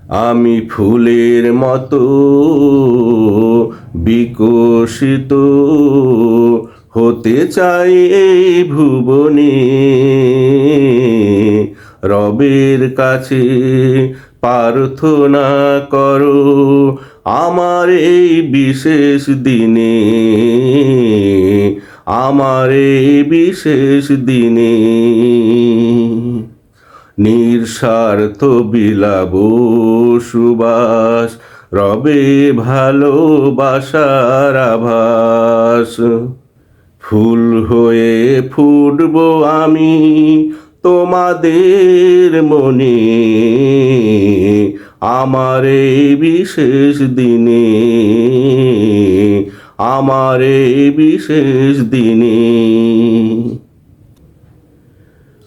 আমি ফুলের মতো বিকশিত হতে চাই এই ভুবনে, রবের কাছে প্রার্থনা করো আমার এই বিশেষ দিনে, আমার এই বিশেষ দিনে। নিঃস্বার্থ বিলাব সুবাস, রবে ভালোবাসার আভাস। ফুল হয়ে ফুটব আমি তোমাদের মনে, আমার এই বিশেষ দিনে, আমার এই বিশেষ দিনে।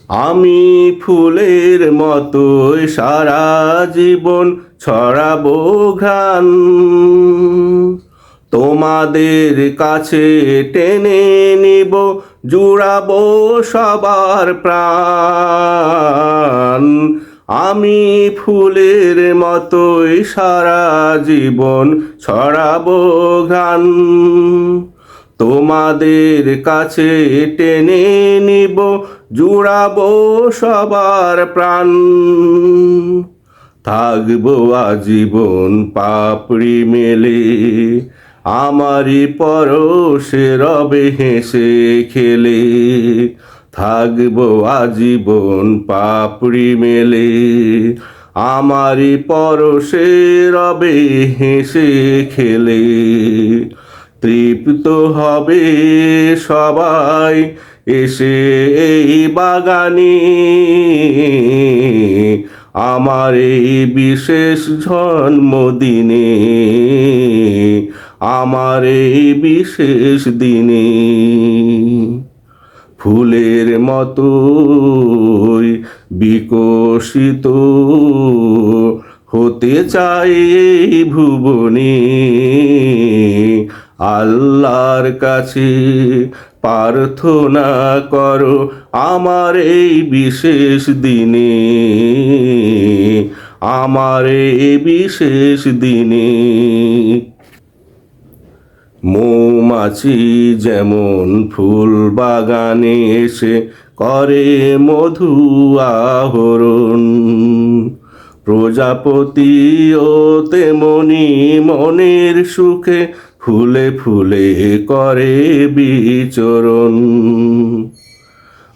আমি ফুলের মতোই সারা জীবন ছড়াবো ঘ্রাণ, তোমাদের কাছে টেনে নিব, জুড়াবো সবার প্রাণ। আমি ফুলের মতোই সারা জীবন ছড়াবো ঘ্রাণ, তোমাদের কাছে টেনে নিব, জুড়াবো সবার প্রাণ। থাকবো আজীবন পাপড়ি মেলে, আমারই পরশে রবে হেসে খেলে। থাকবো আজীবন পাপড়ি মেলে, আমারই পরশে রবে হেসে খেলে। তৃপ্ত হবে সবাই এসে এই বাগানে, আমার এই বিশেষ জন্মদিনে, আমার এই বিশেষ দিনে। ফুলের মতোই বিকশিত হতে চাই এই ভুবনে, আল্লাহর কাছে প্রার্থনা করো আমার এই বিশেষ দিনে, আমার এই বিশেষ দিনে। মৌমাছি যেমন ফুল বাগানে এসে করে মধু আহরণ, প্রজাপতিও তেমনি মনের সুখে ফুলে ফুলে করে বিচরণ।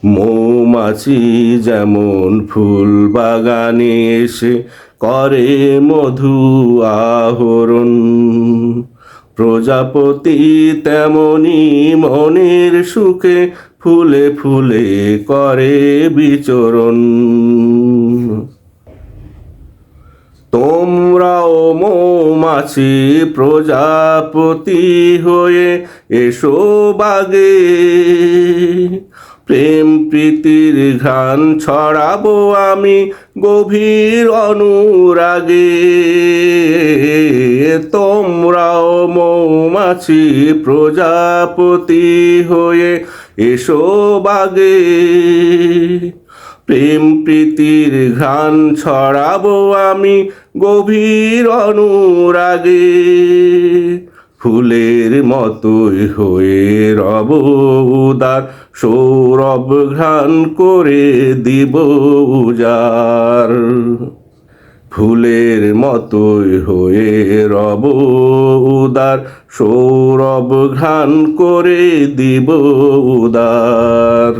মৌমাছি যেমন ফুল বাগানে এসে করে মধু আহরণ, প্রজাপতি তেমনি মনের সুখে ফুলে ফুলে করে বিচরণ। তোমরাও মৌমাছি প্রজাপতি হয়ে এসো বাগে, প্রেম প্রীতির ঘ্রাণ ছড়াবো আমি গভীর অনুরাগে। তোমরাও মৌমাছি প্রজাপতি হয়ে এসো বাগে, প্রেম প্রীতির ঘ্রাণ ছড়াবো আমি গভীর অনুরাগে। ফুলের মতোই হয়ে রব উদার, সৌরভ ঘ্রাণ করে দিব উজার। ফুলের মতোই হয়ে রব উদার, সৌরভ ঘ্রাণ করে দিব উদার।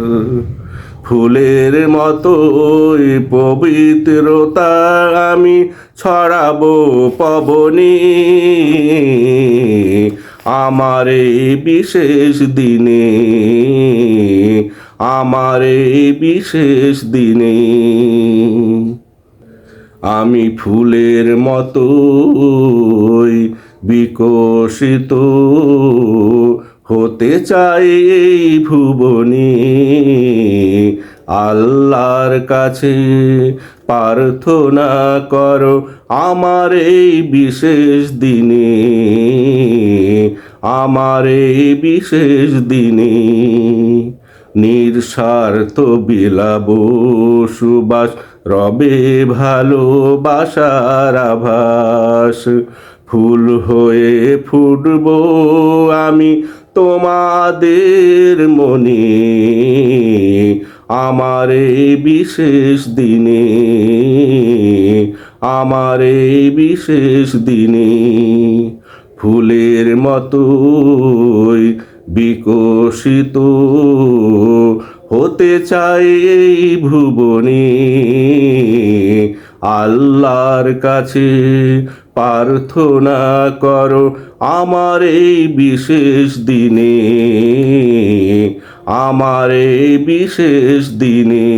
ফুলের মতোই পবিত্রতা আমি ছড়াবো পবনে, আমার এই বিশেষ দিনে, আমার এই বিশেষ দিনে। আমি ফুলের মতোই বিকশিত হতে চাই এই ভুবনে, আল্লাহর কাছে প্রার্থনা করো আমার এই বিশেষ দিনে, আমার এই বিশেষ দিনে। নিঃস্বার্থ বিলাব সুবাস, রবে ভালোবাসার আভাস। ফুল হয়ে ফুটব আমি তোমাদের মনে, আমার এই বিশেষ দিনে, আমার এই বিশেষ দিনে। ফুলের মতোই বিকশিত হতে চাই এই ভুবনে, আল্লাহর কাছে প্রার্থনা করো আমার এই বিশেষ দিনে, আমার এই বিশেষ দিনে।